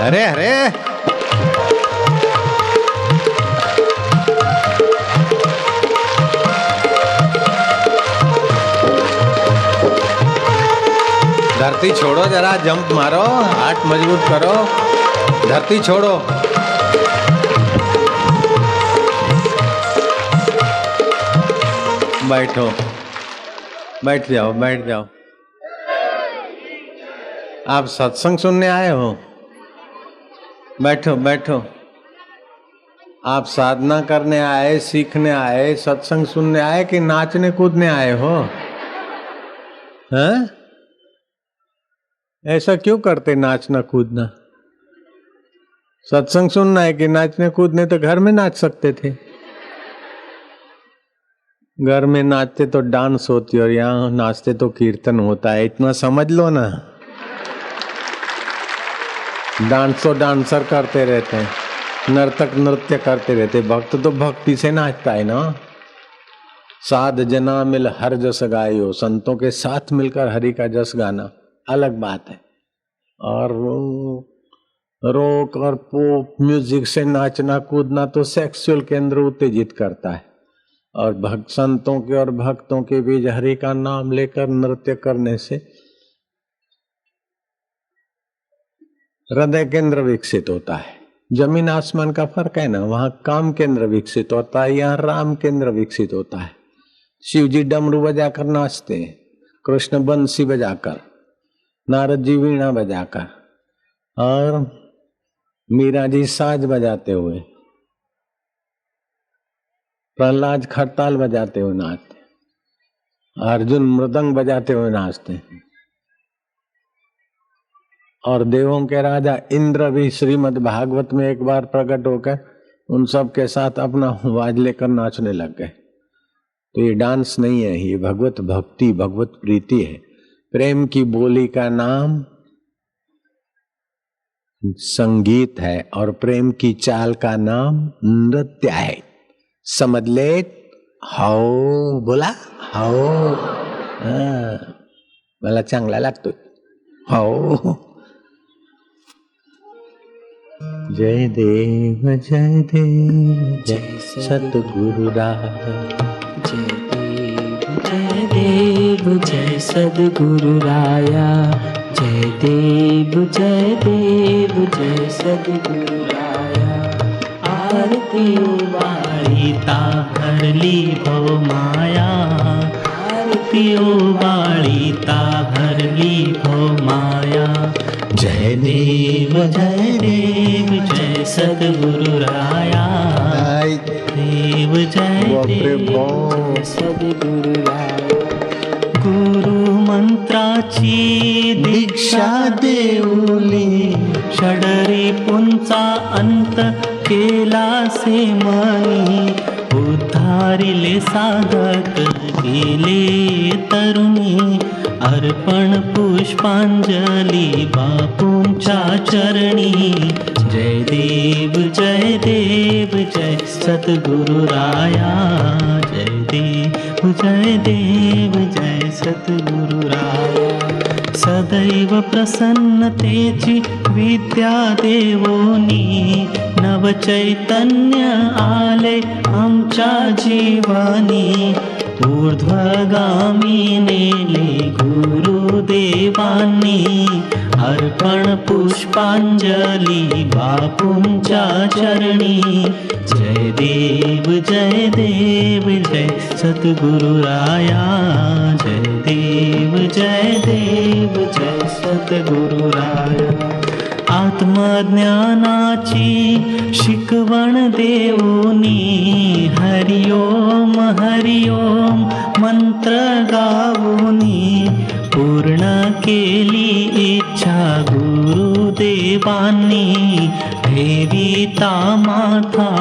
अरे अरे धरती छोड़ो, जरा जंप मारो, हाथ मजबूत करो, धरती छोड़ो। बैठो, बैठ जाओ, बैठ जाओ। आप सत्संग सुनने आए हो? बैठो बैठो। आप साधना करने आए, सीखने आए, सत्संग सुनने आए कि नाचने कूदने आए हो? हैं? ऐसा क्यों करते नाचना कूदना? सत्संग सुनना है कि नाचने कूदने? तो घर में नाच सकते थे। घर में नाचते तो डांस होती और यहाँ नाचते तो कीर्तन होता है। इतना समझ लो ना। डांस तो डांसर करते रहते हैं, नर्तक नृत्य करते रहते, भक्त तो भक्ति से नाचता है ना। साध जना मिल हर जस गायो, संतों के साथ मिलकर हरि का जस गाना अलग बात है। और रॉक और पॉप म्यूजिक से नाचना कूदना तो सेक्सुअल केंद्र उत्तेजित करता है। और भक्त संतों के और भक्तों के बीच हरि का नाम लेकर नृत्य करने से हृदय केंद्र विकसित होता है। जमीन आसमान का फर्क है ना। वहां काम केंद्र विकसित होता है, यहाँ राम केंद्र विकसित होता है। शिव जी डमरू बजाकर नाचते हैं, कृष्ण बंसी बजाकर, नारद जी वीणा बजाकर, और मीरा जी साज बजाते हुए, प्रहलाद खरताल बजाते हुए नाचते, अर्जुन मृदंग बजाते हुए नाचते हैं। और देवों के राजा इंद्र भी श्रीमद् भागवत में एक बार प्रकट होकर उन सब के साथ अपना आवाज लेकर नाचने लग गए। तो ये डांस नहीं है, ये भगवत भक्ति, भगवत प्रीति है। प्रेम की बोली का नाम संगीत है और प्रेम की चाल का नाम नृत्य है। समझ ले। हाओ बोला, हाओ मला चांगला लागतो। हाओ। जय देव जय देव जय सतगुरु राया, जय देव जय सद्गुरु राया, जय देव जय देव जय सद्गुरु राया। आरती वाली ताहरली भव माया, आरती वाली ताहरली भव माया। जय देव जय सद्गुरु राया, देव जय देव सद्गुरु राया। गुरु मंत्राची दीक्षा देऊली, षडरी पुंचा अंत केला से मनी। उद्धारिले साधक गेले तरुणी, अर्पण पुष्पांजली बापूंच्या चरणी। जय देव जय सद्गुरु राया, जय देव जय सद्गुरु राया। सदैव प्रसन्नतेची विद्या देवोनी, नव चैतन्य आले आमच्या जीवानी। ऊर्ध्वगामी नेले गुरुदेवांनी, अर्पण पुष्पांजली बापूंच्या चरणी। जय देव जय सद्गुरु राया, जय देव जय सद्गुरु राया। आत्मज्ञानाची शिकवण देवोनी, हरिओम हरिओम मंत्र गावोनी। पूर्ण केली इच्छा गुरुदेवांनी, ठेविता माथा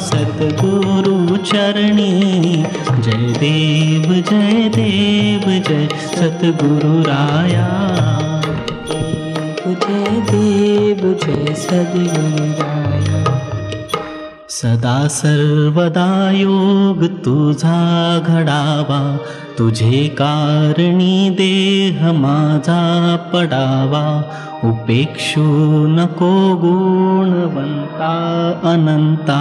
सद्गुरु चरणी। जय देव जय सद्गुरु राया, जय देव जय सद्गुरु राया। सदा सर्वदा योग तुझा घडावा, तुझे कारणी देह माझा पडावा. उपेक्षू नको गुणवंता अनंता,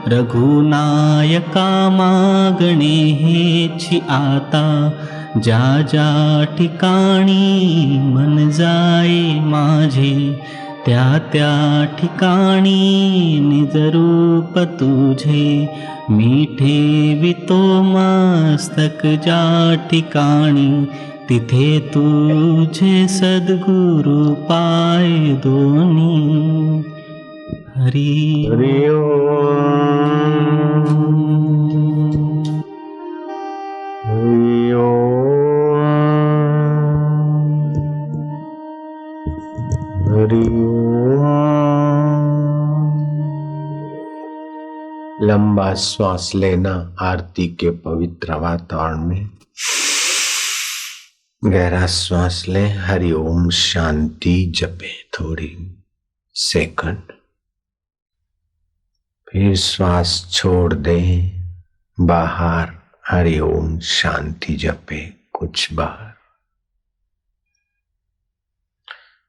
रघुनायका मागणे हेची आता. ज्या ज्या ठिकाणी मन जाई माझे, त्या त्या ठिकाणी निजरूप तुझे. मी ठेवितो मस्तक ज्या ठिकाणी, तिथे तुझे सद्गुरु पाय दोन्ही. हरी हरि लंबा श्वास लेना आरती के पवित्र वातावरण में. गहरा श्वास ले, हरि ओम शांति जपे थोड़ी सेकंड. फिर श्वास छोड़ दे, बाहर हरि ओम शांति जपे कुछ बार.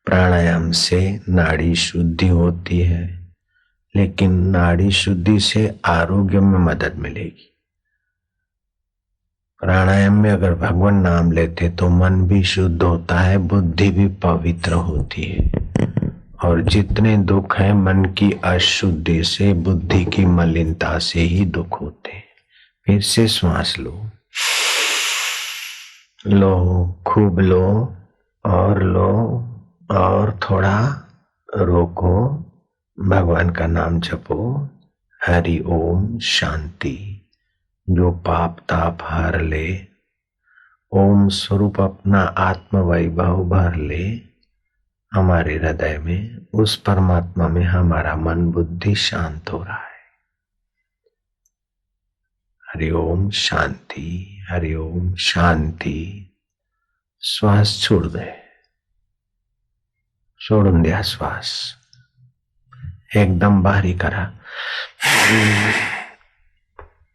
प्राणायाम से नाड़ी शुद्धि होती है, लेकिन नाड़ी शुद्धि से आरोग्य में मदद मिलेगी. प्राणायाम में अगर भगवान नाम लेते तो मन भी शुद्ध होता है, बुद्धि भी पवित्र होती है. और जितने दुख हैं मन की अशुद्धि से, बुद्धि की मलिनता से ही दुख होते हैं. फिर से श्वास लो, खूब लो और थोड़ा रोको. भगवान का नाम जपो, हरि ओम शांति. जो पाप ताप हर ले, ओम स्वरूप अपना आत्म वैभव भर ले हमारे हृदय में. उस परमात्मा में हमारा मन बुद्धि शांत हो रहा है. हरि ओम शांति, हरि ओम शांति. श्वास छोड़ दे, सोडून द्या श्वास. एकदम बाहरी करा,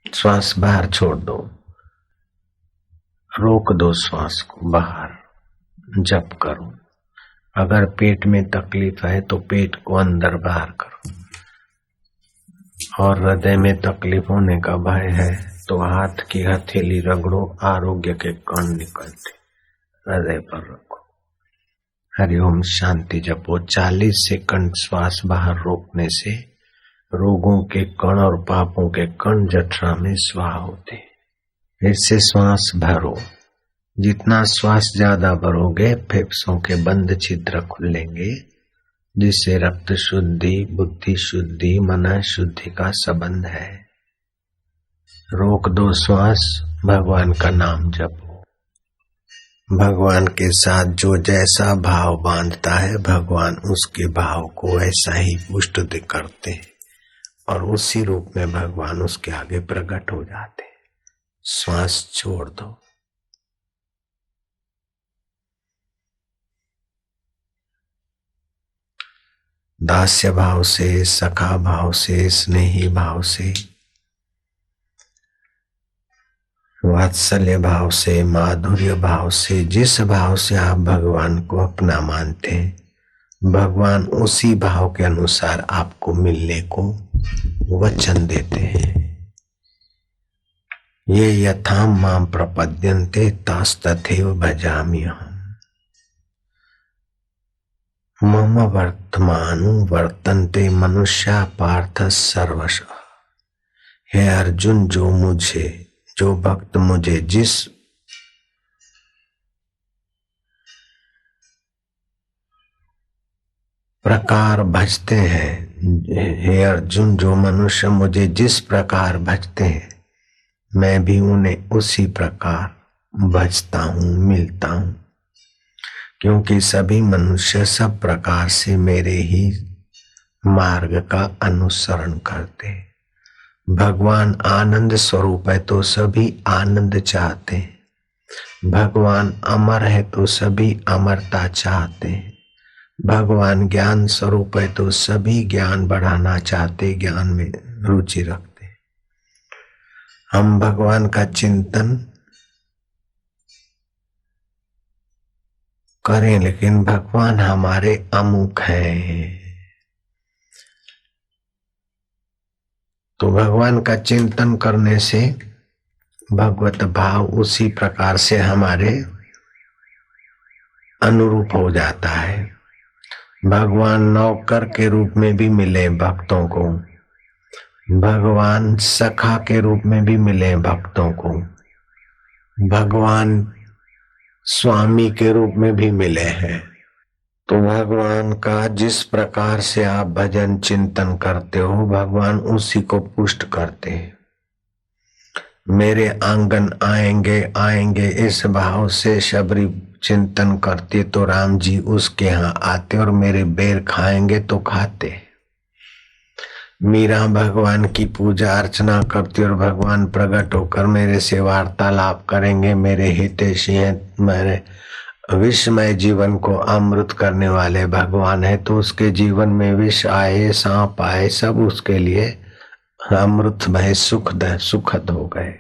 श्वास बाहर छोड़ दो, रोक दो श्वास को बाहर. जप करो. अगर पेट में तकलीफ है तो पेट को अंदर बाहर करो. और हृदय में तकलीफ होने का भय है तो हाथ की हथेली रगड़ो, आरोग्य के कण निकलते हृदय पर रखो. हरिओम शांति जपो. 40 सेकंड श्वास बाहर रोकने से रोगों के कण और पापों के कण जठरा में स्वाहा होते. फिर से श्वास भरो. जितना श्वास ज्यादा भरोगे फेफड़ों के बंद छिद्र खुलेंगे, जिससे रक्त शुद्धि, बुद्धि शुद्धि, मन शुद्धि का संबंध है. रोक दो श्वास, भगवान का नाम जपो. भगवान के साथ जो जैसा भाव बांधता है, भगवान उसके भाव को ऐसा ही पुष्ट करते हैं और उसी रूप में भगवान उसके आगे प्रकट हो जाते हैं. श्वास छोड़ दो. दास्य भाव से, सखा भाव से, स्नेही भाव से, वात्सल्य भाव से, माधुर्य भाव से, जिस भाव से आप भगवान को अपना मानते हैं, भगवान उसी भाव के अनुसार आपको मिलने को वचन देते हैं. ये यथा मां प्रपद्यन्ते तस्तथैव भजामि अहम्. मम वर्तमानु वर्तन्ते मनुष्या पार्थ सर्वशः. हे अर्जुन, जो भक्त मुझे जिस प्रकार भजते हैं, हे अर्जुन, जो मनुष्य मुझे जिस प्रकार भजते हैं, मैं भी उन्हें उसी प्रकार भजता हूँ, मिलता हूँ. क्योंकि सभी मनुष्य सब प्रकार से मेरे ही मार्ग का अनुसरण करते हैं. भगवान आनंद स्वरूप है तो सभी आनंद चाहते हैं. भगवान अमर है तो सभी अमरता चाहते हैं. भगवान ज्ञान स्वरूप है तो सभी ज्ञान बढ़ाना चाहते, ज्ञान में रुचि रखते हैं। हम भगवान का चिंतन करें, लेकिन भगवान हमारे अमुख हैं। तो भगवान का चिंतन करने से भगवत भाव उसी प्रकार से हमारे अनुरूप हो जाता है। भगवान नौकर के रूप में भी मिले भक्तों को, भगवान सखा के रूप में भी मिले भक्तों को, भगवान स्वामी के रूप में भी मिले हैं। तो भगवान का जिस प्रकार से आप भजन चिंतन करते हो, भगवान उसी को पुष्ट करते हैं। मेरे आंगन आएंगे आएंगे इस भाव से शबरी चिंतन करती तो राम जी उसके यहाँ आते और मेरे बेर खाएंगे तो खाते। मीरा भगवान की पूजा अर्चना करती और भगवान प्रकट होकर मेरे से वार्तालाप करेंगे, मेरे हितैषी हैं, मेरे विषमय जीवन को अमृत करने वाले भगवान है, तो उसके जीवन में विष आए सांप आए सब उसके लिए अमृतमय सुखद हो गए।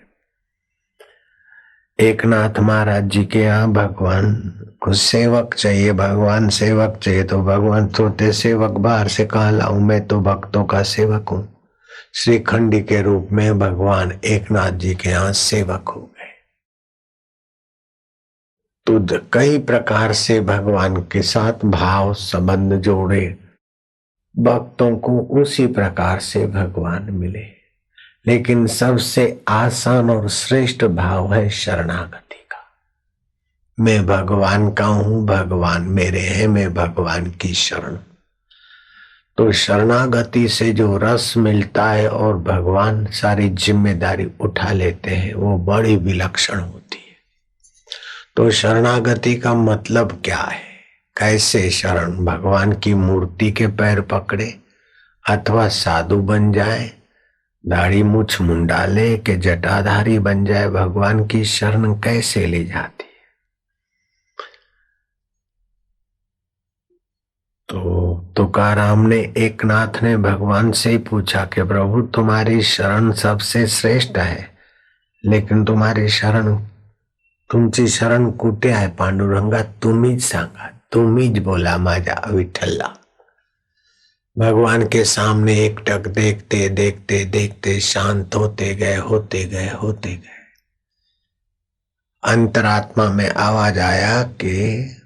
एकनाथ महाराज जी के यहाँ भगवान को सेवक चाहिए, भगवान सेवक चाहिए, तो भगवान सोते सेवक बाहर से कहाँ लाऊं, मैं तो भक्तों का सेवक हूँ। श्रीखंडी के रूप में भगवान एकनाथ जी के यहाँ सेवक हो गए। तो कई प्रकार से भगवान के साथ भाव संबंध जोड़े, भक्तों को उसी प्रकार से भगवान मिले। लेकिन सबसे आसान और श्रेष्ठ भाव है शरणागति का। मैं भगवान का हूं, भगवान मेरे हैं, मैं भगवान की शरण। तो शरणागति से जो रस मिलता है और भगवान सारी जिम्मेदारी उठा लेते हैं, वो बड़ी विलक्षण होती है। तो शरणागति का मतलब क्या है? कैसे शरण? भगवान की मूर्ति के पैर पकड़े अथवा साधु बन जाए, दाढ़ी मूछ मुंडा ले के जटाधारी बन जाए, भगवान की शरण कैसे ली जाती है? तो तुकाराम ने, एकनाथ ने भगवान से ही पूछा कि प्रभु तुम्हारी शरण सबसे श्रेष्ठ है, लेकिन तुम्हारी शरण, तुमची शरण कुठे आहे पांडुरंगा? तुम्हीच सांगा, तुम्हीच बोला माझा विठ्ठला। भगवान के सामने एकटक देखते देखते देखते शांत होते गए। अंतरात्मा में आवाज आया कि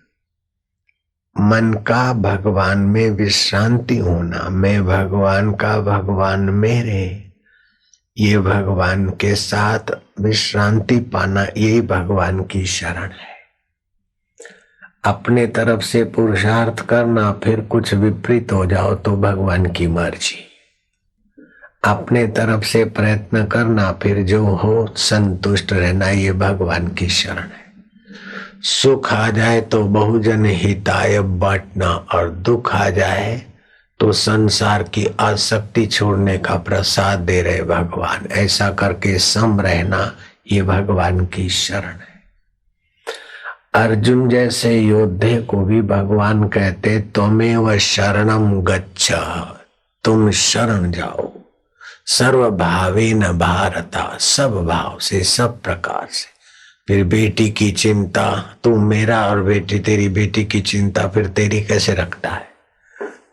मन का भगवान में विश्रांति होना, मैं भगवान का, भगवान मेरे, ये भगवान के साथ विश्रांति पाना, यही भगवान की शरण है। अपने तरफ से पुरुषार्थ करना, फिर कुछ विपरीत हो जाओ तो भगवान की मर्जी। अपने तरफ से प्रयत्न करना, फिर जो हो संतुष्ट रहना, ये भगवान की शरण है। सुख आ जाए तो बहुजन हिताय बांटना, और दुख आ जाए तो संसार की आसक्ति छोड़ने का प्रसाद दे रहे भगवान। ऐसा करके सम रहना, ये भगवान की शरण है। अर्जुन जैसे योद्धे को भी भगवान कहते त्वमेव शरणम गच्छ, तुम शरण जाओ। सर्व भावेन भारता, सब भाव से, सब प्रकार से। फिर बेटी की चिंता, तू मेरा और बेटी तेरी, बेटी की चिंता फिर तेरी कैसे रखता है?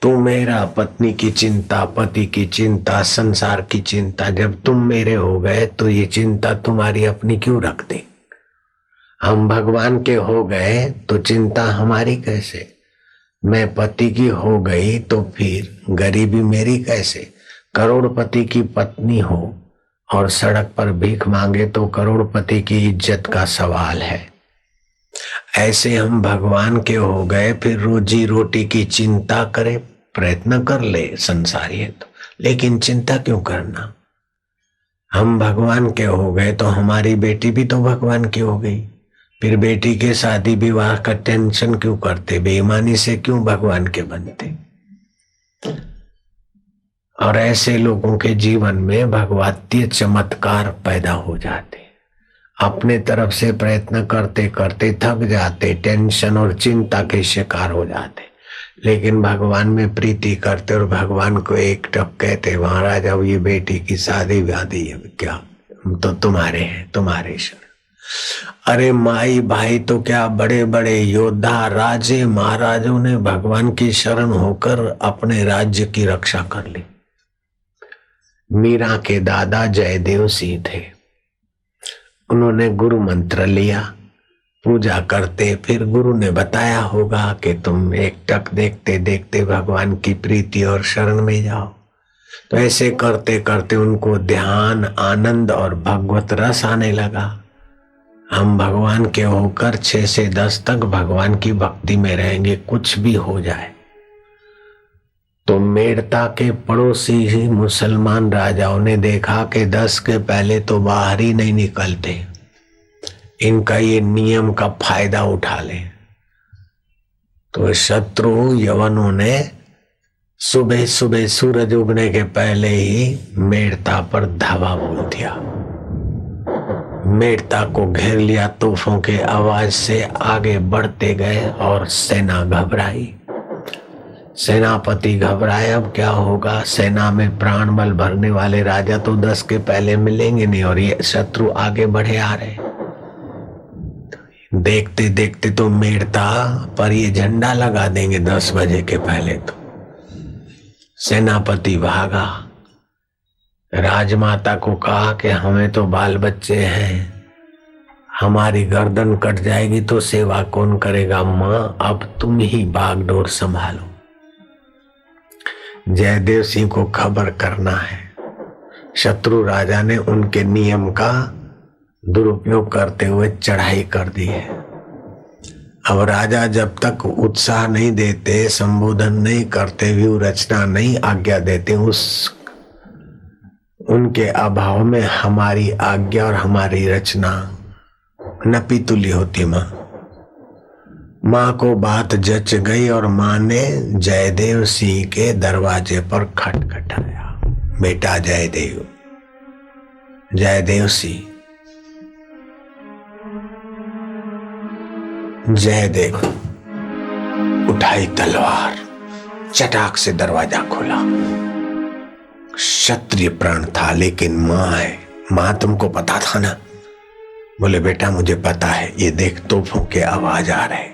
तू मेरा, पत्नी की चिंता, पति की चिंता, संसार की चिंता, जब तुम मेरे हो गए तो ये चिंता तुम्हारी अपनी क्यों रखते? हम भगवान के हो गए तो चिंता हमारी कैसे? मैं पति की हो गई तो फिर गरीबी मेरी कैसे? करोड़पति की पत्नी हो और सड़क पर भीख मांगे तो करोड़पति की इज्जत का सवाल है। ऐसे हम भगवान के हो गए, फिर रोजी रोटी की चिंता करे, प्रयत्न कर ले संसारी है तो, लेकिन चिंता क्यों करना? हम भगवान के हो गए तो हमारी बेटी भी तो भगवान की हो गई, फिर बेटी के शादी विवाह का टेंशन क्यों करते? बेईमानी से क्यों भगवान के बनते? और ऐसे लोगों के जीवन में भगवतीय चमत्कार पैदा हो जाते। अपने तरफ से प्रयत्न करते करते थक जाते, टेंशन और चिंता के शिकार हो जाते। लेकिन भगवान में प्रीति करते और भगवान को एक टक कहते, महाराज अब ये बेटी की शादी व्याधि है, क्या हम तो तुम्हारे हैं, तुम्हारे शरण। अरे माई भाई तो क्या बड़े बड़े योद्धा राजे महाराजों ने भगवान की शरण होकर अपने राज्य की रक्षा कर ली। मीरा के दादा जयदेव सिंह थे, उन्होंने गुरु मंत्र लिया, पूजा करते, फिर गुरु ने बताया होगा कि तुम एक टक देखते देखते भगवान की प्रीति और शरण में जाओ। तो ऐसे करते करते उनको ध्यान, आनंद और भगवत रस आने लगा। हम भगवान के होकर 6 से 10 तक भगवान की भक्ति में रहेंगे, कुछ भी हो जाए। तो मेड़ता के पड़ोसी ही मुसलमान राजाओं ने देखा कि 10 के पहले तो बाहर ही नहीं निकलते, इनका ये नियम का फायदा उठा ले। तो शत्रु यवनों ने सुबह सुबह सूरज उगने के पहले ही मेड़ता पर धावा बोल दिया। मेड़ता को घेर लिया, तोपों के आवाज से आगे बढ़ते गए और सेना घबराई। सेनापति घबराए, अब क्या होगा। सेना में प्राण बल भरने वाले राजा तो 10 के पहले मिलेंगे नहीं और ये शत्रु आगे बढ़े आ रहे। देखते देखते तो मेड़ता पर ये झंडा लगा देंगे 10 बजे के पहले। तो सेनापति भागा, राजमाता को कहा कि हमें तो बाल बच्चे हैं, हमारी गर्दन कट जाएगी तो सेवा कौन करेगा। माँ अब तुम ही बागडोर संभालो। जयदेव सिंह को खबर करना है। शत्रु राजा ने उनके नियम का दुरुपयोग करते हुए चढ़ाई कर दी है। अब राजा जब तक उत्साह नहीं देते, संबोधन नहीं करते, व्यू रचना नहीं आज्ञा देते, उनके अभाव में हमारी आज्ञा और हमारी रचना नपी तुली होती। माँ को बात जच गई और माँ ने जयदेव सिंह के दरवाजे पर खटखटाया। बेटा जयदेव, जयदेव सिंह, जयदेव उठाई तलवार, चटाक से दरवाजा खोला। क्षत्रिय प्राण था लेकिन माँ है। माँ तुमको पता था ना? बोले बेटा मुझे पता है, ये देख तोपों के आवाज आ रहे,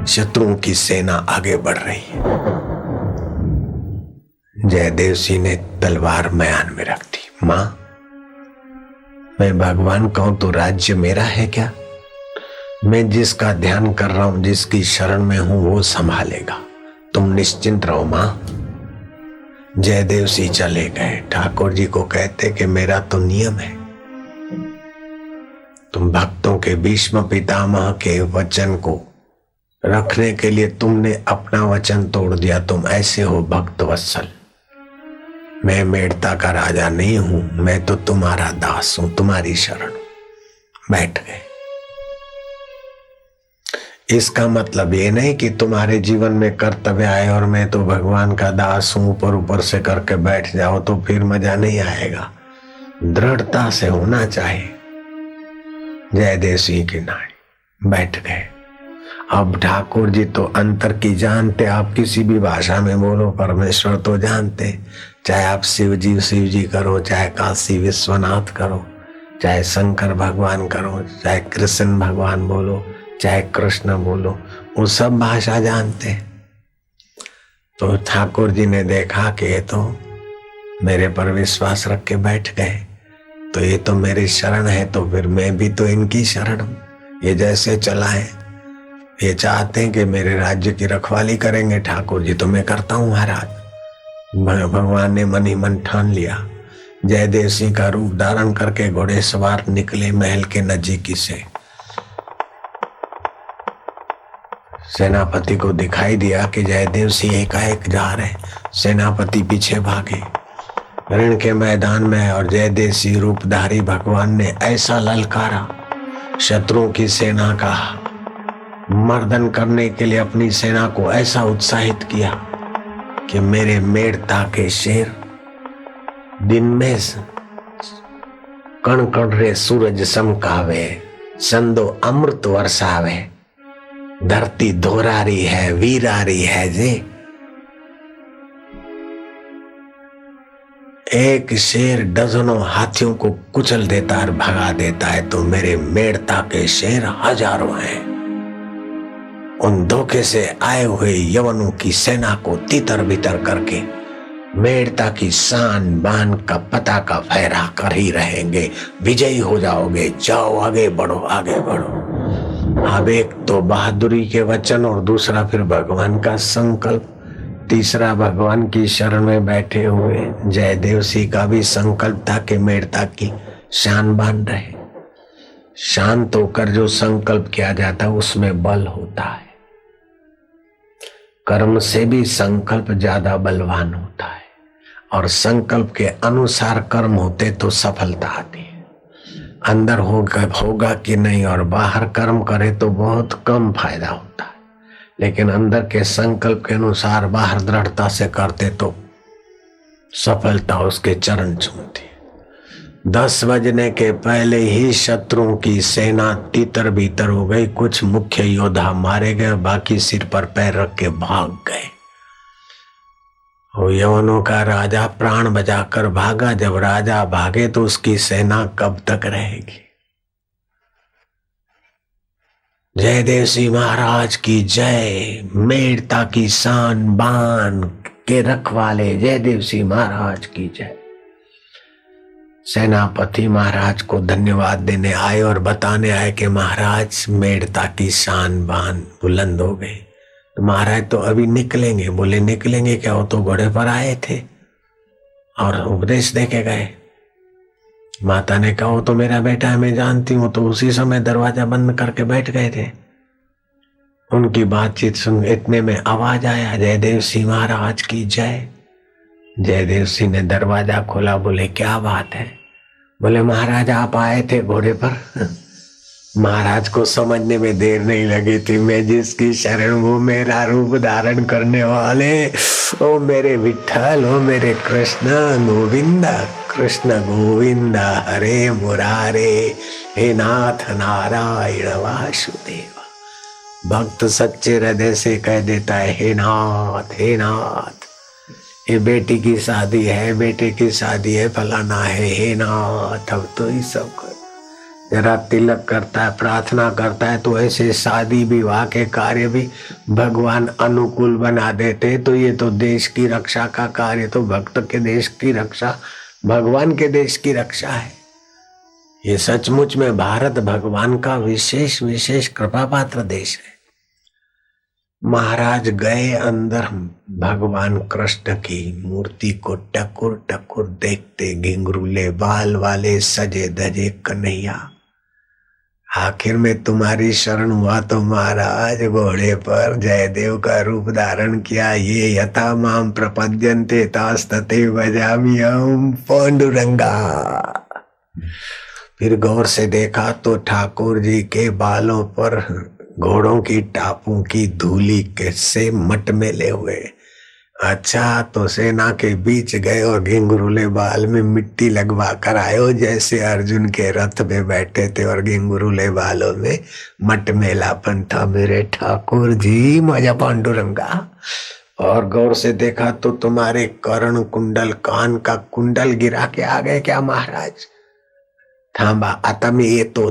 शत्रुओं की सेना आगे बढ़ रही है। जयदेव सिंह ने तलवार म्यान में रख दी। माँ मैं भगवान कहूं तो राज्य मेरा है क्या? मैं जिसका ध्यान कर रहा हूं, जिसकी शरण में हूं, वो संभालेगा, तुम निश्चिंत रहो माँ। जयदेव सिंह चले गए। ठाकुर जी को कहते कि मेरा तो नियम है, तुम भक्तों के भीष्म पितामह के वचन को रखने के लिए तुमने अपना वचन तोड़ दिया। तुम ऐसे हो भक्त वत्सल। मैं मेड़ता का राजा नहीं हूं, मैं तो तुम्हारा दास हूं, तुम्हारी शरण। बैठ गए। इसका मतलब ये नहीं कि तुम्हारे जीवन में कर्तव्य आए और मैं तो भगवान का दास हूं, ऊपर ऊपर से करके बैठ जाओ तो फिर मजा नहीं आएगा। दृढ़ता से होना चाहिए। जयदेव सिंह की नाड़ी बैठ गए। अब ठाकुर जी तो अंतर की जानते, आप किसी भी भाषा में बोलो, परमेश्वर तो जानते। चाहे आप शिव जी करो, चाहे काशी विश्वनाथ करो, चाहे शंकर भगवान करो, चाहे कृष्ण भगवान बोलो, चाहे कृष्ण बोलो, वो सब भाषा जानते। तो ठाकुर जी ने देखा कि ये तो मेरे पर विश्वास रख के बैठ गए, तो ये तो मेरी शरण है, तो फिर मैं भी तो इनकी शरण हूं। ये जैसे चलाएं, ये चाहते हैं कि मेरे राज्य की रखवाली करेंगे ठाकुर जी, तो मैं करता हूं महाराज। भगवान ने मन ही मन ठान लिया। जयदेव सिंह का रूप धारण करके घोड़े सवार निकले महल के नजीकी से। सेनापति को दिखाई दिया कि जयदेव सिंह एकाएक जा रहे। सेनापति पीछे भागे। रण के मैदान में और जयदेव सिंह रूपधारी भगवान ने ऐसा ललकारा, शत्रुओं की सेना का मर्दन करने के लिए अपनी सेना को ऐसा उत्साहित किया कि मेरे मेड़ता के शेर दिन में कण कण रे सूरज समकावे, संदो अमृत वर्षावे। धरती दोहरारी है, वीरारी है जे। एक शेर डजनों हाथियों को कुचल देता और भगा देता है, तो मेरे मेड़ता के शेर हजारों हैं। उन धोखे से आए हुए यवनों की सेना को तितर बितर करके मेड़ता की शान बान का पताका फहरा कर ही रहेंगे। विजयी हो जाओगे। जाओ आगे बढ़ो, आगे बढ़ो। अब एक तो बहादुरी के वचन और दूसरा फिर भगवान का संकल्प, तीसरा भगवान की शरण में बैठे हुए जयदेव सिंह का भी संकल्प था कि मेड़ता की शान बान रहे। शांत होकर जो संकल्प किया जाता है उसमें बल होता है। कर्म से भी संकल्प ज्यादा बलवान होता है, और संकल्प के अनुसार कर्म होते तो सफलता आती है। अंदर होगा कि नहीं और बाहर कर्म करे तो बहुत कम फायदा होता है, लेकिन अंदर के संकल्प के अनुसार बाहर दृढ़ता से करते तो सफलता उसके चरण चूमती है। 10 बजने के पहले ही शत्रुओं की सेना तीतर बीतर हो गई। कुछ मुख्य योद्धा मारे गए, बाकी सिर पर पैर रख के भाग गए। और यवनों का राजा प्राण बचाकर भागा। जब राजा भागे तो उसकी सेना कब तक रहेगी। जयदेव सिंह महाराज की जय। मेड़ता की शान बान के रखवाले जयदेव सिंह महाराज की जय। सेनापति महाराज को धन्यवाद देने आए और बताने आए कि महाराज मेड़ता की शान बान बुलंद हो गई। तो महाराज तो अभी निकलेंगे। बोले निकलेंगे क्या, वो तो घोड़े पर आए थे और उपदेश दे के गए। माता ने कहा वो तो मेरा बेटा है, मैं जानती हूँ। तो उसी समय दरवाजा बंद करके बैठ गए थे। उनकी बातचीत सुन इतने में आवाज आया, जयदेव सिंह महाराज की जय। जयदेव सिंह ने दरवाजा खोला। बोले क्या बात है। बोले महाराज आप आए थे घोड़े पर। महाराज को समझने में देर नहीं लगी थी। मैं जिसकी शरण वो मेरा रूप धारण करने वाले, ओ मेरे विठ्ठल, ओ मेरे कृष्ण गोविंदा, कृष्ण गोविंदा हरे मुरारे, हे नाथ नारायण वासुदेवा। भक्त सच्चे हृदय से कह देता है हे नाथ, हे नाथ, ये बेटी की शादी है, बेटे की शादी है, फलाना है, हे नाथ अब तो ही सब कर। जरा तिलक करता है, प्रार्थना करता है, तो ऐसे शादी विवाह के कार्य भी भगवान अनुकूल बना देते। तो ये तो देश की रक्षा का कार्य, तो भक्त के देश की रक्षा भगवान के देश की रक्षा है। ये सचमुच में भारत भगवान का विशेष विशेष कृपा पात्र देश है। महाराज गए अंदर, भगवान कृष्ण की मूर्ति को टकुर टकुर देखते, घिंगरूले बाल वाले सजे धजे कन्हैया, आखिर में तुम्हारी शरण हुआ तो महाराज घोड़े पर जयदेव का रूप धारण किया। ये यथा माम प्रपद्यन्ते तास्तते भजामि अहं पांडुरंगा। फिर गौर से देखा तो ठाकुर जी के बालों पर घोड़ों की टापों की धूली से मटमेले हुए। अच्छा, तो सेना के बीच गए और घिंगुरुले बाल में मिट्टी लगवा कर आयो, जैसे अर्जुन के रथ में बैठे थे और घिंगुरुले बालों में मटमेलापन था। मेरे ठाकुर जी मजा पांडुरंगा। और गौर से देखा तो तुम्हारे कर्ण कुंडल, कान का कुंडल गिरा के आ गए क्या महाराज। थांबा, आता मैं ये तो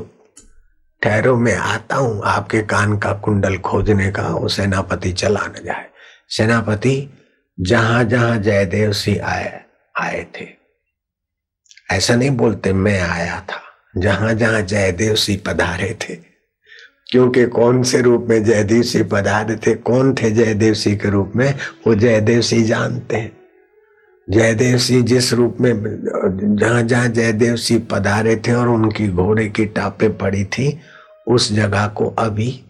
ठहरो, मैं आता हूं आपके कान का कुंडल खोजने का। वो सेनापति चला न जाए। सेनापति जहां जहां जयदेव सिंह आए थे, ऐसा नहीं बोलते मैं आया था, जहां जहां जयदेव सिंह पधारे थे। क्योंकि कौन से रूप में जयदेव सिंह पधारे थे, कौन थे जयदेव सिंह के रूप में, वो जयदेव सिंह जानते हैं। जयदेव सिंह जिस रूप में जहां जहां जयदेव सिंह पधारे थे और उनकी घोड़े की टापे पड़ी थी, उस जगह को अभी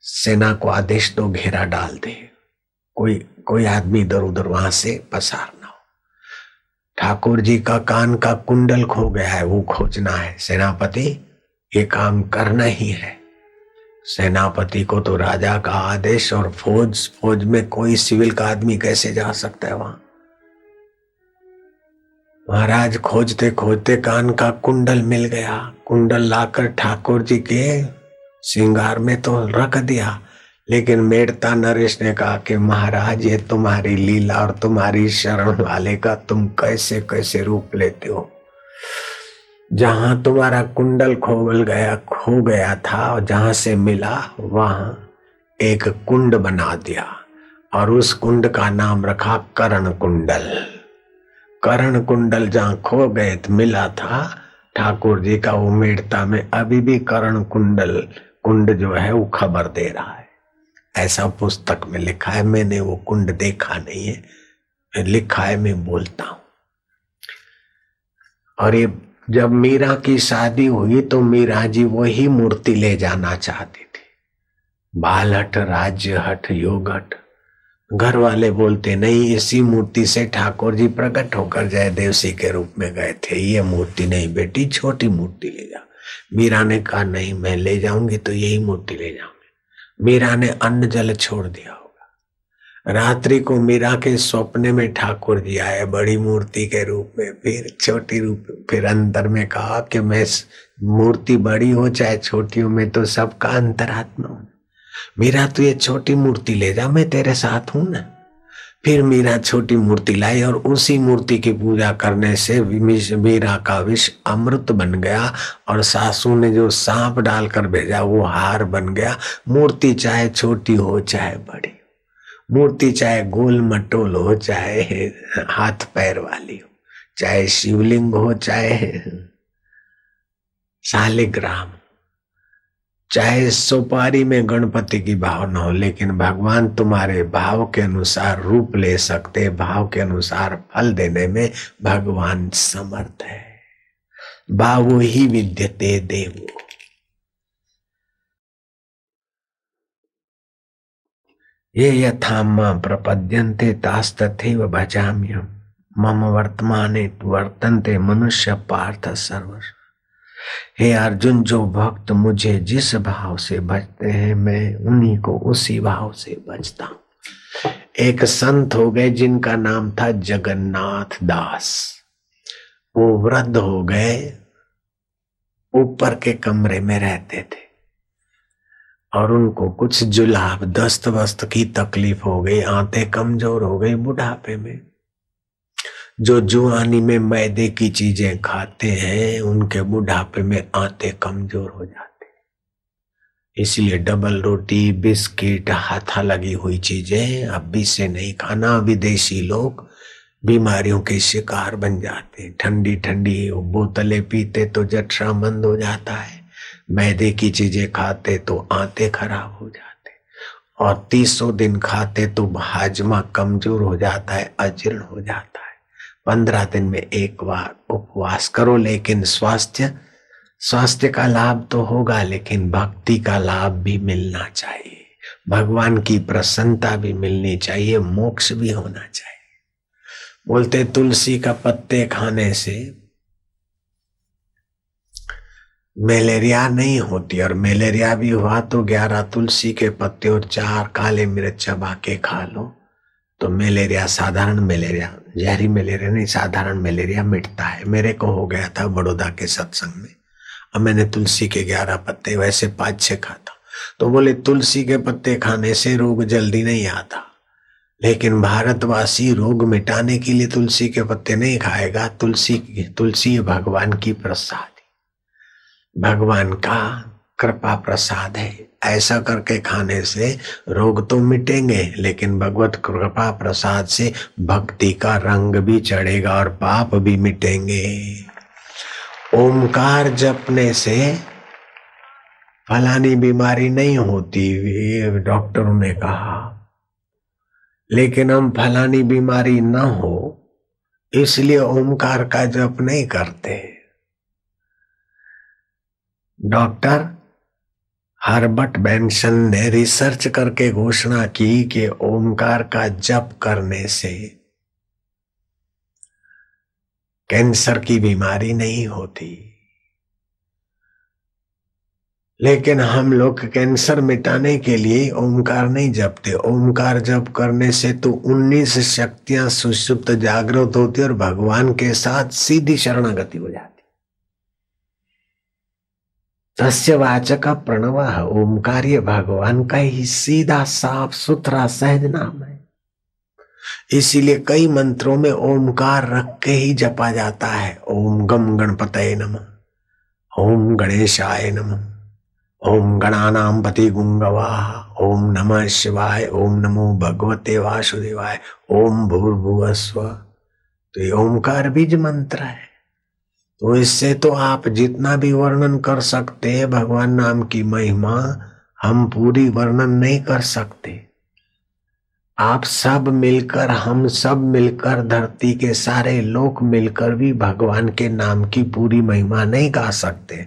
सेना को आदेश दो घेरा डाल दे, कोई आदमी इधर उधर वहां से पसार ना हो। ठाकुर जी का कान का कुंडल खो गया है, वो खोजना है। सेनापति ये काम करना ही है। सेनापति को तो राजा का आदेश, और फौज में कोई सिविल का आदमी कैसे जा सकता है वहां। महाराज खोजते खोजते कान का कुंडल मिल गया। कुंडल लाकर ठाकुर जी के श्रृंगार में तो रख दिया, लेकिन मेड़ता नरेश ने कहा कि महाराज ये तुम्हारी लीला और तुम्हारी शरण वाले का तुम कैसे कैसे रूप लेते हो। जहां तुम्हारा कुंडल खो गया था और जहां से मिला वहां एक कुंड बना दिया और उस कुंड का नाम रखा कर्ण कुंडल। कर्ण कुंडल जहां खो गए मिला था ठाकुर जी का, वो मेड़ता में अभी भी कर्ण कुंड जो है वो खबर दे रहा है। ऐसा पुस्तक में लिखा है, मैंने वो कुंड देखा नहीं है, लिखा है, मैं बोलता हूं। और ये जब मीरा की शादी हुई तो मीरा जी वही मूर्ति ले जाना चाहती थी, बाल हट, राज्य हट, योग हट। घर वाले बोलते नहीं, इसी मूर्ति से ठाकुर जी प्रकट होकर जयदेव सिंह के रूप में गए थे, ये मूर्ति नहीं बेटी, छोटी मूर्ति ले जाओ। मीरा ने कहा नहीं, मैं ले जाऊंगी तो यही मूर्ति ले जाऊंगी। मीरा ने अन्न जल छोड़ दिया होगा। रात्रि को मीरा के सपने में ठाकुर जी आए बड़ी मूर्ति के रूप में, फिर छोटी रूप, फिर अंदर में कहा कि मैं मूर्ति बड़ी हो चाहे छोटी हो, मैं तो सबका अंतरात्मा हूं। मीरा तू ये छोटी मूर्ति ले जा, मैं तेरे साथ हूं ना। फिर मीरा छोटी मूर्ति लाई और उसी मूर्ति की पूजा करने से मीरा का विष अमृत बन गया और सासू ने जो सांप डालकर भेजा वो हार बन गया। मूर्ति चाहे छोटी हो चाहे बड़ी, मूर्ति चाहे गोल मटोल हो चाहे हाथ पैर वाली हो, चाहे शिवलिंग हो चाहे शालिग्राम, चाहे सुपारी में गणपति की भावना हो, लेकिन भगवान तुम्हारे भाव के अनुसार रूप ले सकते, भाव के अनुसार फल देने में भगवान समर्थ है। भावो ही विद्यते देवो। ये यथा मां प्रपद्यन्ते तास्तथैव भजाम्यहम् मम वर्तमाने वर्तन्ते मनुष्य पार्थ सर्वश। हे अर्जुन, जो भक्त मुझे जिस भाव से भजते हैं मैं उन्हीं को उसी भाव से भजता हूं। एक संत हो गए जिनका नाम था जगन्नाथ दास। वो वृद्ध हो गए, ऊपर के कमरे में रहते थे और उनको कुछ जुलाब दस्त वस्त की तकलीफ हो गई, आंतें कमजोर हो गई बुढ़ापे में। जो जुआनी में मैदे की चीजें खाते हैं उनके बुढ़ापे में आंतें कमजोर हो जाते, इसलिए डबल रोटी, बिस्किट, हाथा लगी हुई चीजें अब भी से नहीं खाना। विदेशी लोग बीमारियों के शिकार बन जाते, ठंडी ठंडी बोतलें पीते तो जठरा बंद हो जाता है, मैदे की चीजें खाते तो आंतें खराब हो जाते, और 300 दिन खाते तो हाजमा कमजोर हो जाता है, अजीर्ण हो जाता है। 15 दिन में एक बार उपवास करो, लेकिन स्वास्थ्य का लाभ तो होगा, लेकिन भक्ति का लाभ भी मिलना चाहिए, भगवान की प्रसन्नता भी मिलनी चाहिए, मोक्ष भी होना चाहिए। बोलते तुलसी का पत्ते खाने से मलेरिया नहीं होती, और मलेरिया भी हुआ तो 11 तुलसी के पत्ते और 4 काले मिर्च चबा के खा लो तो मलेरिया, साधारण मलेरिया, जहरी मलेरिया नहीं, साधारण मलेरिया मिटता है। मेरे को हो गया था बड़ौदा के सत्संग में, अब मैंने तुलसी के 11 पत्ते, वैसे 5-6 खाता, तो बोले तुलसी के पत्ते खाने से रोग जल्दी नहीं आता, लेकिन भारतवासी रोग मिटाने के लिए तुलसी के पत्ते नहीं खाएगा। तुलसी भगवान की प्रसाद, भगवान का कृपा प्रसाद है। ऐसा करके खाने से रोग तो मिटेंगे, लेकिन भगवत कृपा प्रसाद से भक्ति का रंग भी चढ़ेगा और पाप भी मिटेंगे। ओमकार जपने से फलानी बीमारी नहीं होती, डॉक्टरों ने कहा, लेकिन हम फलानी बीमारी ना हो इसलिए ओमकार का जप नहीं करते। डॉक्टर हर्बर्ट बेंसन ने रिसर्च करके घोषणा की कि ओमकार का जप करने से कैंसर की बीमारी नहीं होती, लेकिन हम लोग कैंसर मिटाने के लिए ओमकार नहीं जपते। ओमकार जप करने से तो 19 शक्तियां सुषुप्त जागृत होती और भगवान के साथ सीधी शरणागति हो जाती। तस्य वाचक प्रणव, ओमकार ये भगवान का ही सीधा साफ सुथरा सहज नाम है। इसीलिए कई मंत्रों में ओमकार रख के ही जपा जाता है। ओम गम गणपतये नमः, ओम गणेशाय नमः, ओम गणानां पति गुंगवाः, ओम नमः शिवाय, ओम नमो भगवते वासुदेवाय, ओम भूर्भुवस्व। तो ये ओमकार बीज मंत्र है। तो इससे तो आप जितना भी वर्णन कर सकते हैं भगवान नाम की महिमा, हम पूरी वर्णन नहीं कर सकते। आप सब मिलकर, हम सब मिलकर, धरती के सारे लोग मिलकर भी भगवान के नाम की पूरी महिमा नहीं गा सकते।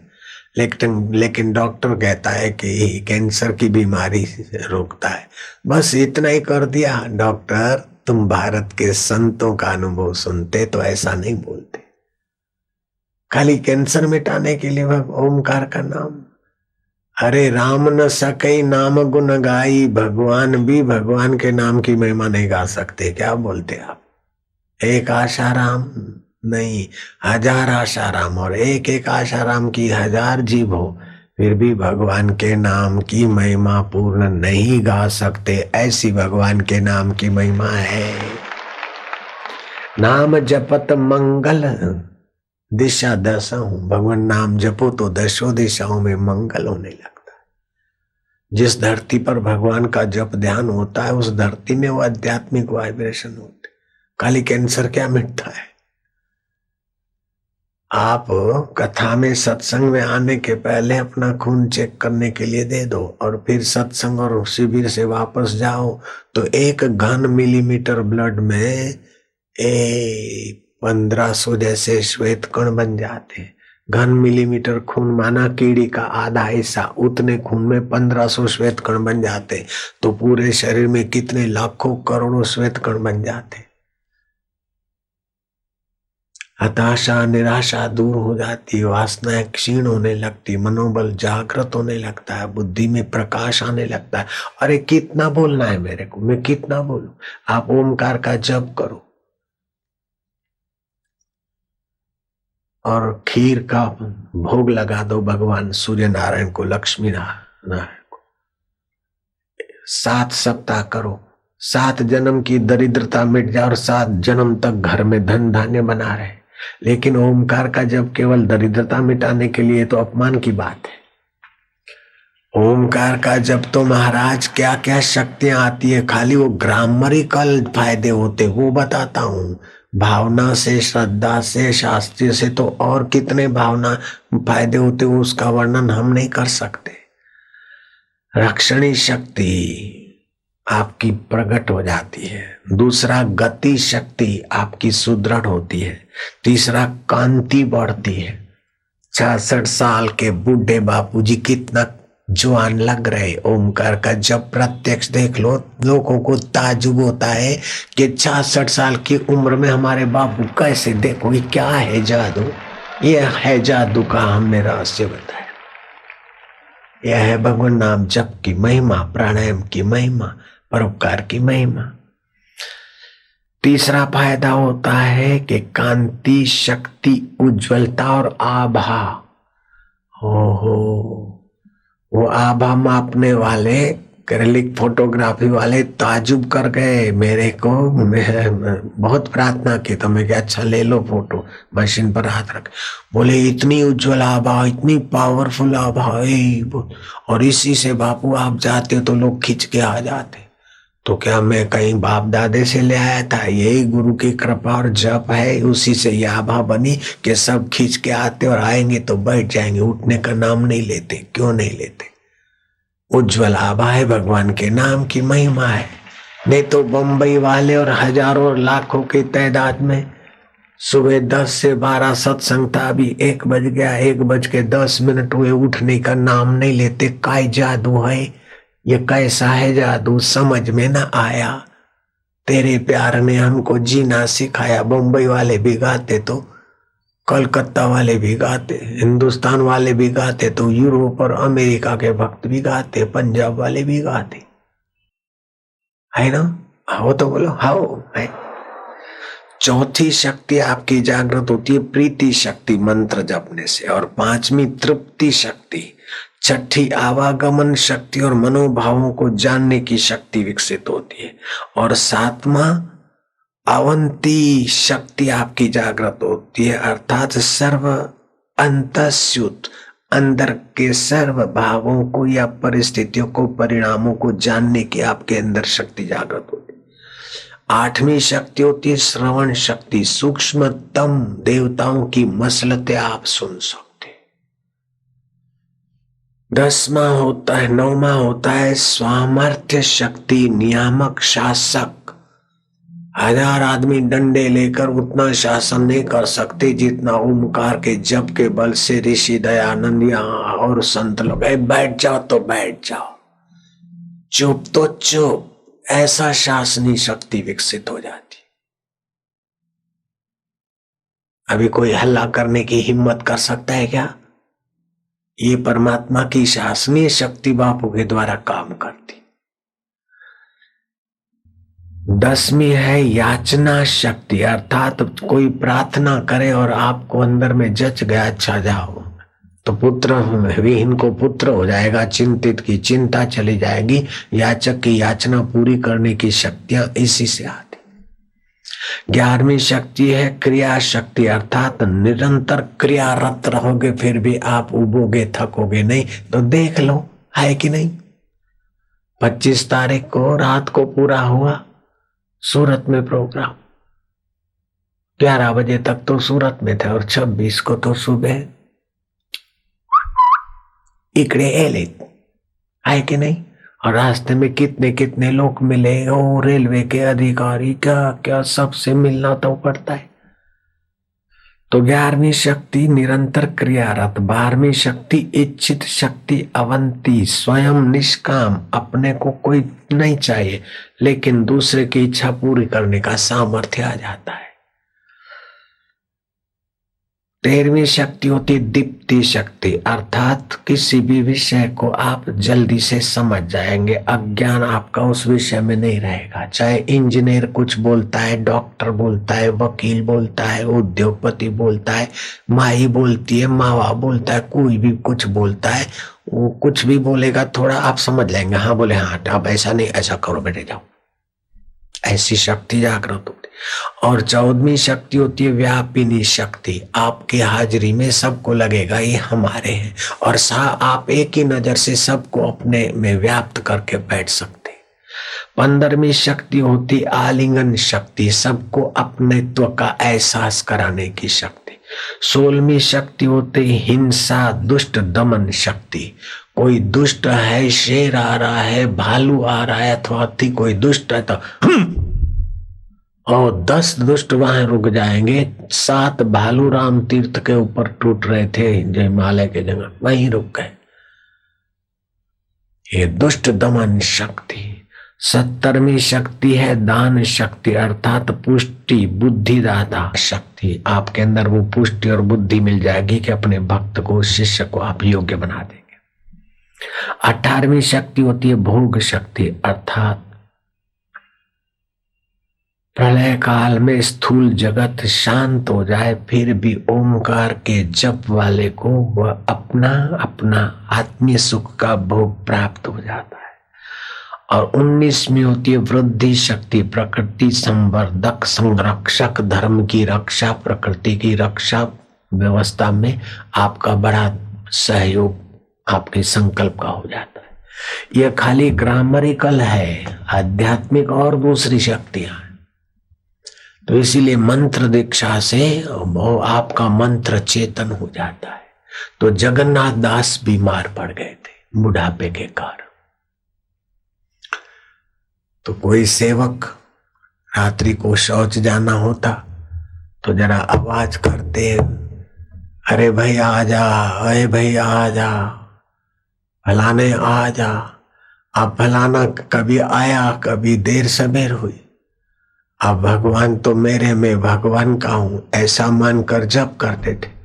लेकिन डॉक्टर कहता है कि कैंसर की बीमारी रोकता है। बस इतना ही कर दिया। डॉक्टर, तुम भारत के संतों का अनुभव सुनते तो ऐसा नहीं बोलते। खाली कैंसर मिटाने के लिए ओमकार का नाम। अरे राम न सकई नाम गुण गाई, भगवान भी भगवान के नाम की महिमा नहीं गा सकते। क्या बोलते आप? एक आशाराम नहीं, 1000 आशाराम, और एक एक आशाराम की 1000 जीव हो, फिर भी भगवान के नाम की महिमा पूर्ण नहीं गा सकते। ऐसी भगवान के नाम की महिमा है। नाम जपत मंगल दिशा दशहूं, भगवान नाम जपो तो दशों दिशाओं में मंगल होने लगता है। जिस धरती पर भगवान का जप ध्यान होता है, उस धरती में वो आध्यात्मिक वाइब्रेशन होते। खाली कैंसर क्या मिटता है? आप कथा में, सत्संग में आने के पहले अपना खून चेक करने के लिए दे दो, और फिर सत्संग और शिविर से वापस जाओ तो 1 घन मिलीमीटर ब्लड में 1500 जैसे श्वेत कण बन जाते हैं। घन मिलीमीटर खून माना कीड़ी का आधा हिस्सा, उतने खून में 1500 श्वेत कण बन जाते। तो पूरे शरीर में कितने लाखों करोड़ों श्वेत कण बन जाते। हताशा निराशा दूर हो जाती, वासनाएं क्षीण होने लगती, मनोबल जागृत होने लगता है, बुद्धि में प्रकाश आने लगता है। अरे कितना बोलना है मेरे को, मैं कितना बोलूं? आप ओमकार का जप करो और खीर का भोग लगा दो भगवान सूर्य नारायण को, लक्ष्मी नारायण को। 7 सप्ताह करो, 7 जन्म की दरिद्रता मिट जाए और 7 जन्म तक घर में धन धान्य बना रहे। लेकिन ओमकार का जब केवल दरिद्रता मिटाने के लिए तो अपमान की बात है। ओमकार का जब तो महाराज क्या क्या शक्तियां आती है, खाली वो ग्रामरिकल फायदे होते वो बताता हूं। भावना से, श्रद्धा से, शास्त्रीय से तो और कितने भावना फायदे होते, उसका वर्णन हम नहीं कर सकते। रक्षणी शक्ति आपकी प्रकट हो जाती है। दूसरा, गति शक्ति आपकी सुदृढ़ होती है। तीसरा, कांति बढ़ती है। 66 साल के बूढ़े बापूजी कितना जवान लग रहे। ओमकार का जब प्रत्यक्ष देख लो, लोगों को ताजुब होता है कि 66 साल की उम्र में हमारे बापू कैसे, देखो ये क्या है जादू। ये है जादू का हमने रहस्य बताया। यह है भगवान नाम जप की महिमा, प्राणायाम की महिमा, परोपकार की महिमा। तीसरा फायदा होता है कि कांति, शक्ति, उज्ज्वलता और आभा। हो वो आभा मापने वाले, एक्रेलिक फोटोग्राफी वाले ताजुब कर गए मेरे को। मैं बहुत प्रार्थना की तो मैं क्या, अच्छा ले लो फोटो, मशीन पर हाथ रख। बोले इतनी उज्ज्वल आभा, इतनी पावरफुल आभा है, और इसी से बापू आप जाते हो तो लोग खींच के आ जाते। तो क्या मैं कहीं बाप दादे से ले आया था? यही गुरु की कृपा और जप है, उसी से यह आभा बनी कि सब खींच के आते और आएंगे तो बैठ जाएंगे, उठने का नाम नहीं लेते। क्यों नहीं लेते? उज्ज्वल आभा है, भगवान के नाम की महिमा है। नहीं तो बंबई वाले और हजारों लाखों की तादाद में सुबह 10 से 12 सत्संग था, अभी 1 बज गया, 1:10 हुए, उठने का नाम नहीं लेते। काय जादू है ये, कैसा है जादू, समझ में ना आया। तेरे प्यार ने हमको जीना सिखाया। बंबई वाले भी गाते तो कलकत्ता वाले भी गाते, हिंदुस्तान वाले भी गाते, तो यूरोप और अमेरिका के भक्त भी गाते, पंजाब वाले भी गाते, है ना? आओ तो बोलो, हाओ है। चौथी शक्ति आपकी जागृत होती है प्रीति शक्ति मंत्र जपने से, और पांचवी तृप्ति शक्ति, छठी आवागमन शक्ति और मनोभावों को जानने की शक्ति विकसित होती है, और सातवां अवंती शक्ति आपकी जागृत होती है, अर्थात सर्व अंतस्युत, अंदर के सर्व भावों को या परिस्थितियों को परिणामों को जानने की आपके अंदर शक्ति जागृत होती है। आठवीं शक्ति होती है श्रवण शक्ति, सूक्ष्मतम देवताओं की मसलतें आप सुन सकते। दसवां होता है, नौवां होता है स्वामर्थ्य शक्ति, नियामक शासक। 1000 आदमी डंडे लेकर उतना शासन नहीं कर सकते जितना ओमकार के जप के बल से ऋषि दयानंद और संत लोग, बैठ जाओ तो बैठ जाओ, चुप तो चुप, ऐसा शासनी शक्ति विकसित हो जाती। अभी कोई हल्ला करने की हिम्मत कर सकता है क्या? ये परमात्मा की शासनीय शक्ति बापू के द्वारा काम करती। 10वीं है याचना शक्ति, अर्थात कोई प्रार्थना करे और आपको अंदर में जच गया, अच्छा जाओ तो पुत्र विहीन को पुत्र हो जाएगा, चिंतित की चिंता चली जाएगी, याचक की याचना पूरी करने की शक्तियां इसी से आती। 11वीं शक्ति है क्रिया शक्ति, अर्थात निरंतर क्रियारत रहोगे फिर भी आप उबोगे थकोगे नहीं। तो देख लो है कि नहीं, 25 तारीख को रात को पूरा हुआ सूरत में प्रोग्राम, 11 बजे तक तो सूरत में थे और 26 को तो सुबह इकड़े एले, है कि नहीं। और रास्ते में कितने कितने लोग मिले, ओ रेलवे के अधिकारी, क्या क्या सबसे मिलना तो पड़ता है। तो 11वीं शक्ति निरंतर क्रियारत, 12वीं शक्ति इच्छित शक्ति अवंती, स्वयं निष्काम, अपने को कोई नहीं चाहिए लेकिन दूसरे की इच्छा पूरी करने का सामर्थ्य आ जाता है। 13वीं शक्ति होती दीप्ति शक्ति, अर्थात किसी भी विषय को आप जल्दी से समझ जाएंगे, अज्ञान आपका उस विषय में नहीं रहेगा। चाहे इंजीनियर कुछ बोलता है, डॉक्टर बोलता है, वकील बोलता है, उद्योगपति बोलता है, माई बोलती है, मावा बोलता है, कोई भी कुछ बोलता है, वो कुछ भी बोलेगा थोड़ा आप समझ लेंगे, हाँ बोले हाँ, आप ऐसा नहीं ऐसा करो बेटे जाओ, ऐसी शक्ति जागृत होती। और 14वीं शक्ति होती है व्यापिनी शक्ति, आपकी हाजिरी में सबको लगेगा ये हमारे हैं, और आप एक ही नजर से सबको अपने में व्याप्त करके बैठ सकते। 15वीं शक्ति होती आलिंगन शक्ति, सबको अपनेत्व का एहसास कराने की शक्ति। 16वीं शक्ति होती हिंसा दुष्ट दमन शक्ति, कोई दुष्ट है, शेर आ रहा है, भालू आ रहा है अथवा हाथी कोई दुष्ट है तो और 10 दुष्ट वहां रुक जाएंगे। 7 भालू राम तीर्थ के ऊपर टूट रहे थे जय हिमालय के जंगल, वहीं रुक गए। ये दुष्ट दमन शक्ति। 70वीं शक्ति है दान शक्ति, अर्थात पुष्टि बुद्धिदाता शक्ति, आपके अंदर वो पुष्टि और बुद्धि मिल जाएगी कि अपने भक्त को शिष्य को आप योग्य बना देंगे। 18वीं शक्ति होती है भोग शक्ति, अर्थात प्रलय काल में स्थूल जगत शांत हो जाए फिर भी ओमकार के जप वाले को वह अपना अपना आत्मीय सुख का भोग प्राप्त हो जाता है। और 19वीं होती है वृद्धि शक्ति, प्रकृति संवर्धक संरक्षक, धर्म की रक्षा, प्रकृति की रक्षा व्यवस्था में आपका बड़ा सहयोग आपके संकल्प का हो जाता है। यह खाली ग्रामरिकल है, आध्यात्मिक और दूसरी शक्तियां। तो इसीलिए मंत्र दीक्षा से वो आपका मंत्र चेतन हो जाता है। तो जगन्नाथ दास बीमार पड़ गए थे बुढ़ापे के कारण, तो कोई सेवक रात्रि को शौच जाना होता तो जरा आवाज करते, अरे भाई आ जा, अरे भाई आ जा, फलाने आ जा। अब फलाना कभी आया, कभी देर सबेर हुई, अब भगवान तो मेरे में भगवान का हूं ऐसा मानकर जप करते थे।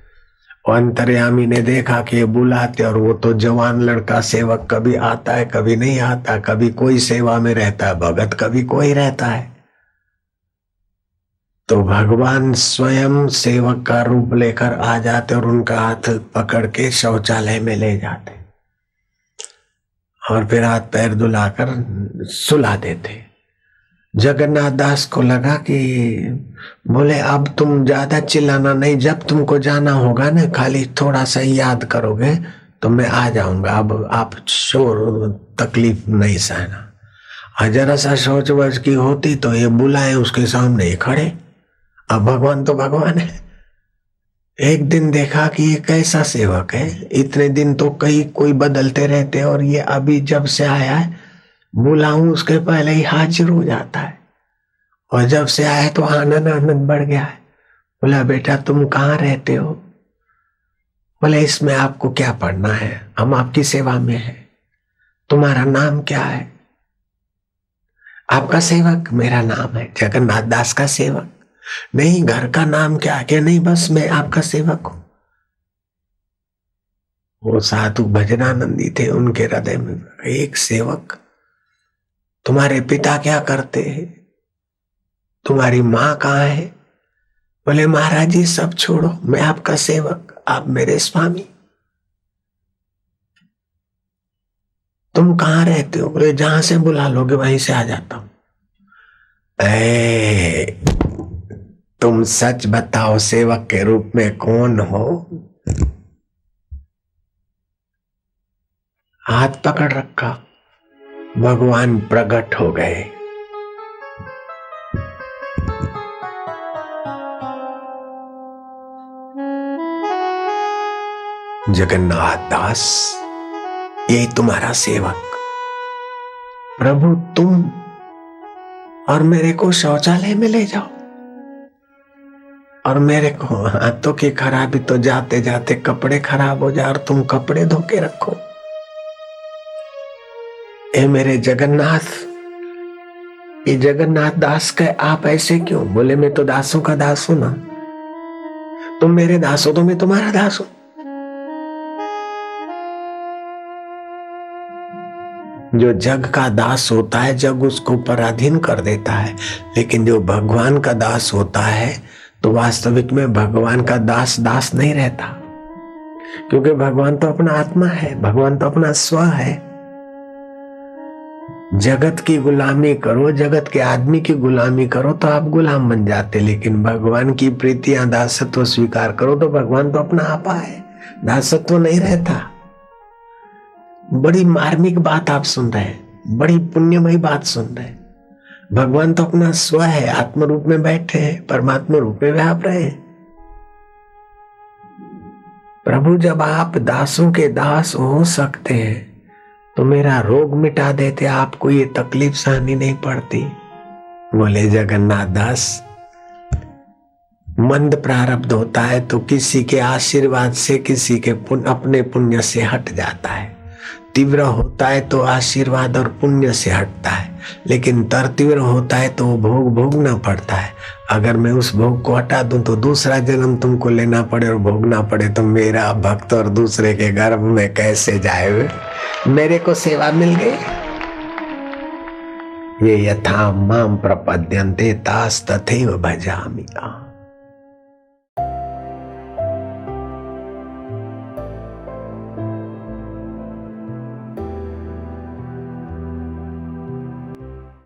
और अंतर्यामी ने देखा कि ये बुलाते, और वो तो जवान लड़का सेवक कभी आता है कभी नहीं आता, कभी कोई सेवा में रहता है भगत, कभी कोई रहता है। तो भगवान स्वयं सेवक का रूप लेकर आ जाते और उनका हाथ पकड़ के शौचालय में ले जाते और फिर हाथ पैर धुलाकर सुला देते। जगन्नाथ दास को लगा कि बोले अब तुम ज्यादा चिल्लाना नहीं, जब तुमको जाना होगा ना खाली थोड़ा सा याद करोगे तो मैं आ जाऊंगा, अब आप शोर तकलीफ नहीं सहना। और जरा सा सोच वच की होती तो ये बुलाए उसके सामने ही खड़े। अब भगवान तो भगवान है। एक दिन देखा कि ये कैसा सेवक है, इतने दिन तो कोई बदलते रहते और ये अभी जब से आया है बुलाऊं उसके पहले ही हाजिर हो जाता है। और जब से आया तो आनंद बढ़ गया है। बोला बेटा तुम कहाँ रहते हो? बोले इसमें आपको क्या पढ़ना है, हम आपकी सेवा में हैं। तुम्हारा नाम क्या है? आपका सेवक मेरा नाम है जगन्नाथ दास का सेवक। नहीं घर का नाम क्या है? नहीं बस मैं आपका सेवक हूं। वो साधु भजनानंदी थे, उनके हृदय में एक सेवक। तुम्हारे पिता क्या करते हैं? तुम्हारी माँ कहाँ है? बोले महाराज जी सब छोड़ो, मैं आपका सेवक, आप मेरे स्वामी। तुम कहाँ रहते हो? बोले जहां से बुला लोगे वहीं से आ जाता हूं। तुम सच बताओ सेवक के रूप में कौन हो? हाथ पकड़ रखा, भगवान प्रकट हो गए। जगन्नाथ दास ये तुम्हारा सेवक। प्रभु तुम और मेरे को शौचालय में ले जाओ और मेरे को हाथों की खराबी तो जाते जाते कपड़े खराब हो जाए और तुम कपड़े धो के रखो। ए मेरे जगन्नाथ, ये जगन्नाथ दास के आप ऐसे क्यों? बोले मैं तो दासों का दास हूं ना। तुम मेरे दास हो तो मैं तुम्हारा दास हूं। जो जग का दास होता है जग उसको पराधीन कर देता है, लेकिन जो भगवान का दास होता है तो वास्तविक में भगवान का दास नहीं रहता, क्योंकि भगवान तो अपना आत्मा है, भगवान तो अपना स्व है। जगत की गुलामी करो, जगत के आदमी की गुलामी करो तो आप गुलाम बन जाते, लेकिन भगवान की प्रीतियां दासत्व स्वीकार करो तो भगवान तो अपना आपा है, दासत्व नहीं रहता। बड़ी मार्मिक बात आप सुन रहे हैं, बड़ी पुण्यमयी बात सुन रहे हैं। भगवान तो अपना स्व है, आत्म रूप में बैठे हैं, परमात्मा रूप में व्याप रहे हैं। प्रभु जब आप दासों के दास हो सकते हैं तो मेरा रोग मिटा देते, आपको ये तकलीफ सहनी नहीं पड़ती। बोले जगन्नाथ दास मंद प्रारब्ध होता है तो किसी के आशीर्वाद से, किसी के अपने पुण्य से हट जाता है। तीव्र होता है तो आशीर्वाद और पुण्य से हटता है, लेकिन तर तीव्र होता है तो भोग भोगना पड़ता है। अगर मैं उस भोग को हटा दूं तो दूसरा जन्म तुमको लेना पड़े और भोगना पड़े तो मेरा भक्त और दूसरे के गर्भ में कैसे जाए? मेरे को सेवा मिल गई। ये यथा माम प्रपद्यन्ते तास तथैव भजामि।